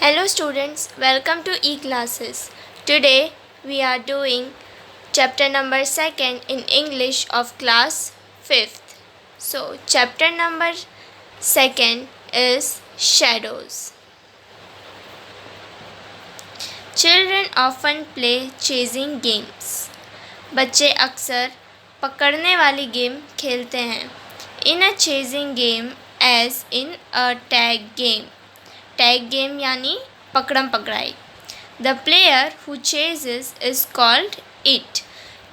Hello students, welcome to e-classes. Today we are doing chapter number 2nd in English of class 5th. So chapter number 2nd is shadows. Children often play chasing games. बच्चे अक्सर पकड़ने वाली game खेलते हैं. In a chasing game as in a tag game. Tag game यानी पकड़म पकड़ाई. The player who ceases is called it.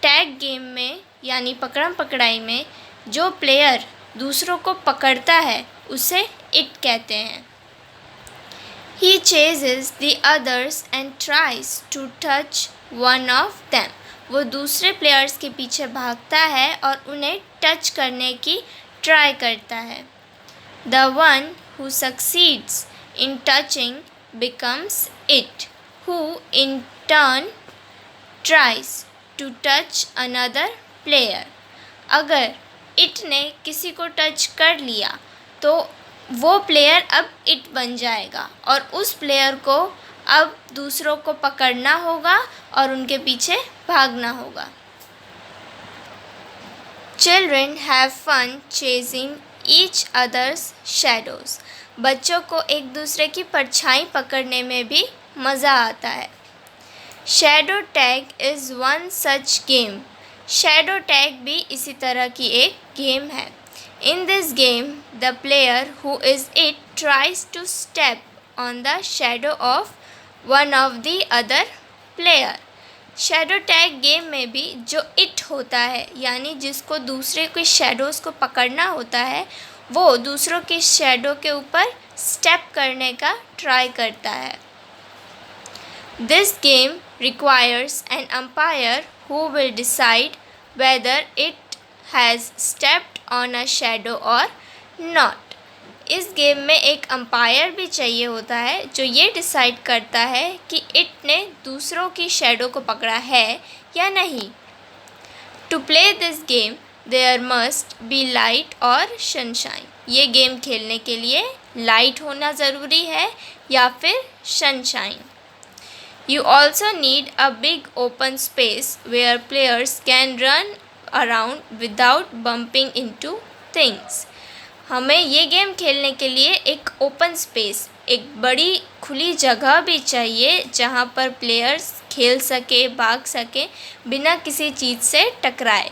Tag game में यानी पकड़म पकड़ाई में जो प्लेयर दूसरों को पकड़ता है उसे इट कहते हैं. He chases the others and tries to touch one of them. वो दूसरे प्लेयर्स के पीछे भागता है और उन्हें टच करने की ट्राई करता है. The one who succeeds in touching becomes it, who in turn tries to touch another player. अगर it ने किसी को टच कर लिया तो वो प्लेयर अब it बन जाएगा और उस प्लेयर को अब दूसरों को पकड़ना होगा और उनके पीछे भागना होगा. Children have fun chasing each other's shadows. बच्चों को एक दूसरे की परछाई पकड़ने में भी मज़ा आता है. Shadow tag is one such game. Shadow tag भी इसी तरह की एक गेम है. In this game the player who is it tries to step on the shadow of one of the other player. Shadow tag game में भी जो it होता है यानी जिसको दूसरे के शैडोज़ को पकड़ना होता है वो दूसरों के शैडो के ऊपर स्टेप करने का ट्राई करता है. This game requires N umpire who will decide whether it has stepped on a shadow और नॉट. इस गेम में एक अंपायर भी चाहिए होता है जो ये डिसाइड करता है कि इट ने दूसरों की शैडो को पकड़ा है या नहीं. To play this game there must be light और सनशाइन. ये गेम खेलने के लिए लाइट होना ज़रूरी है या फिर sunshine. You also need a big open space where players can run around without bumping into things. हमें ये गेम खेलने के लिए एक ओपन स्पेस, एक बड़ी खुली जगह भी चाहिए जहाँ पर प्लेयर्स खेल सके, भाग सके बिना किसी चीज़ से टकराए.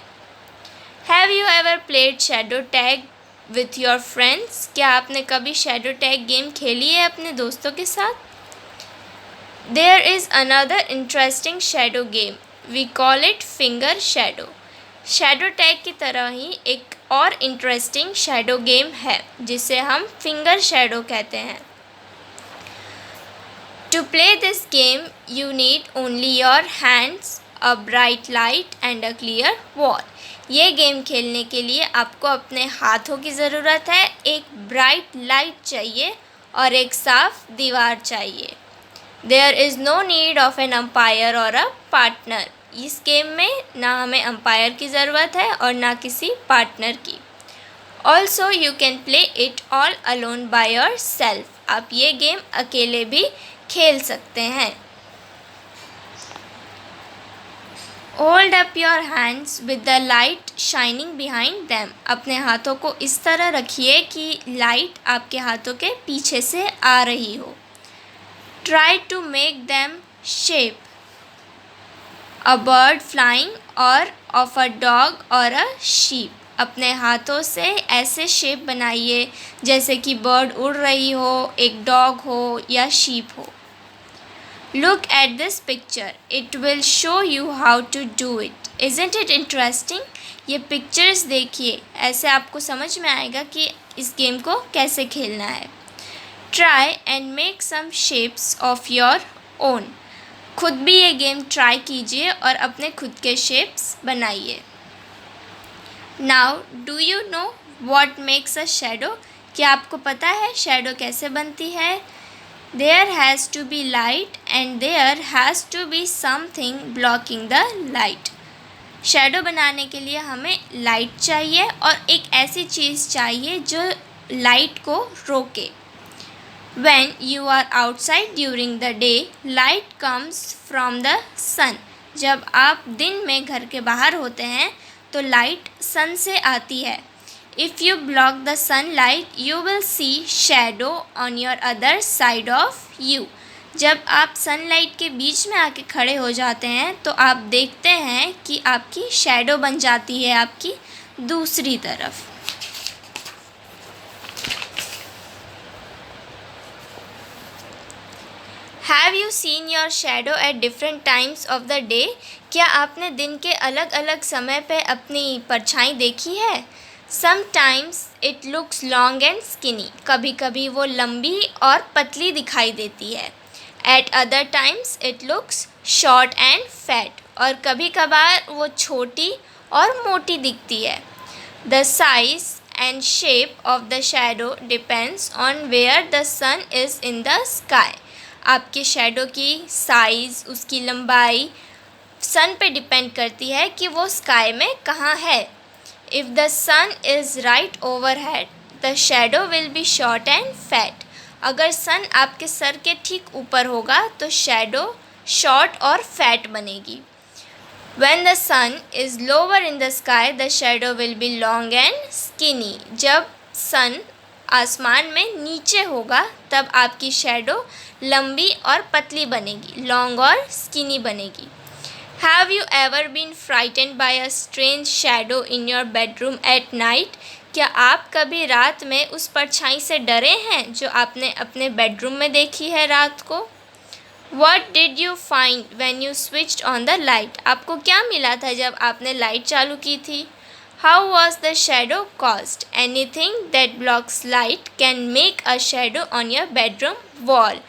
Have you ever played shadow tag with your friends. क्या आपने कभी शैडो टैग गेम खेली है अपने दोस्तों के साथ. There is another interesting shadow game. We call it finger shadow. Shadow tag की तरह ही एक और इंटरेस्टिंग शैडो गेम है जिसे हम फिंगर शैडो कहते हैं. To play this game you need only your hands, a bright light and a clear wall. ये गेम खेलने के लिए आपको अपने हाथों की ज़रूरत है, एक ब्राइट लाइट चाहिए और एक साफ दीवार चाहिए. There is no need of an umpire और अ पार्टनर. इस गेम में ना हमें अम्पायर की ज़रूरत है और ना किसी पार्टनर की. Also you can play it all alone by your self. आप ये गेम अकेले भी खेल सकते हैं. Hold up your hands with the light shining behind them. अपने हाथों को इस तरह रखिए कि लाइट आपके हाथों के पीछे से आ रही हो. Try to make them shape, a bird flying और ऑफ अ डॉग और अ शीप. अपने हाथों से ऐसे शेप बनाइए जैसे कि बर्ड उड़ रही हो, एक डॉग हो या शीप हो. Look at this picture. It will show you how to do it. Isn't it interesting? ये पिक्चर्स देखिए, ऐसे आपको समझ में आएगा कि इस गेम को कैसे खेलना है. Try and make some shapes of your own. खुद भी ये गेम ट्राई कीजिए और अपने खुद के शेप्स बनाइए. Now, do you know what makes a shadow? क्या आपको पता है शैडो कैसे बनती है. There has to be light and there has to be something blocking the light. Shadow बनाने के लिए हमें लाइट चाहिए और एक ऐसी चीज़ चाहिए जो लाइट को रोके. When you are outside during the day, light comes from the sun. जब आप दिन में घर के बाहर होते हैं तो लाइट सन से आती है. If you block the sunlight, you will see shadow on your other side of you. जब आप सनलाइट के बीच में आके खड़े हो जाते हैं तो आप देखते हैं कि आपकी शैडो बन जाती है आपकी दूसरी तरफ. Have you seen your shadow at different times of the day? क्या आपने दिन के अलग अलग समय पे अपनी परछाई देखी है? Sometimes it looks long and skinny. कभी कभी वो लंबी और पतली दिखाई देती है. At other times it looks short and fat. और कभी कभार वो छोटी और मोटी दिखती है. The size and shape of the shadow depends on where the sun is in the sky. आपके शैडो की साइज़, उसकी लंबाई सन पे डिपेंड करती है कि वो स्काई में कहाँ है. If the sun is right overhead the shadow will be short and fat. अगर सन आपके सर के ठीक ऊपर होगा तो शैडो शॉर्ट और फैट बनेगी. When the sun is lower in the sky the shadow will be long and skinny. जब सन आसमान में नीचे होगा तब आपकी शैडो लंबी और पतली बनेगी, लॉन्ग और स्किनी बनेगी. Have you ever been frightened by a strange shadow in your bedroom at night? क्या आप कभी रात में उस परछाई से डरे हैं जो आपने अपने बेडरूम में देखी है रात को? What did you find when you switched on the light? आपको क्या मिला था जब आपने लाइट चालू की थी? How was the shadow caused? Anything that blocks light can make a shadow on your bedroom wall.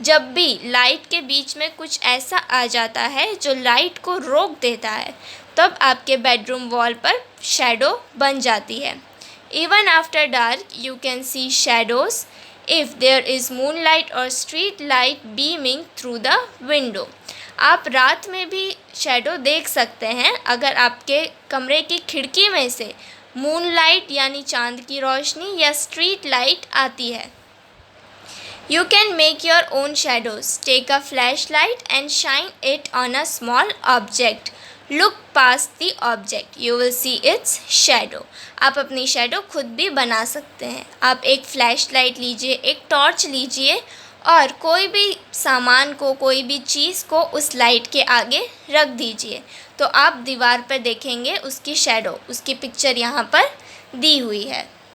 जब भी लाइट के बीच में कुछ ऐसा आ जाता है जो लाइट को रोक देता है तब आपके बेडरूम वॉल पर शैडो बन जाती है. Even after dark you can see shadows if there is moonlight or street light beaming through the window. आप रात में भी शैडो देख सकते हैं अगर आपके कमरे की खिड़की में से मूनलाइट यानी चांद की रोशनी या स्ट्रीट लाइट आती है. You can make your own shadows. Take a flashlight and shine it on a small object. Look past the object. You will see its shadow. आप अपनी शैडो खुद भी बना सकते हैं. आप एक फ्लैशलाइट लीजिए, एक टॉर्च लीजिए और कोई भी सामान को, कोई भी चीज़ को उस लाइट के आगे रख दीजिए तो आप दीवार पर देखेंगे उसकी शैडो, उसकी पिक्चर यहाँ पर दी हुई है.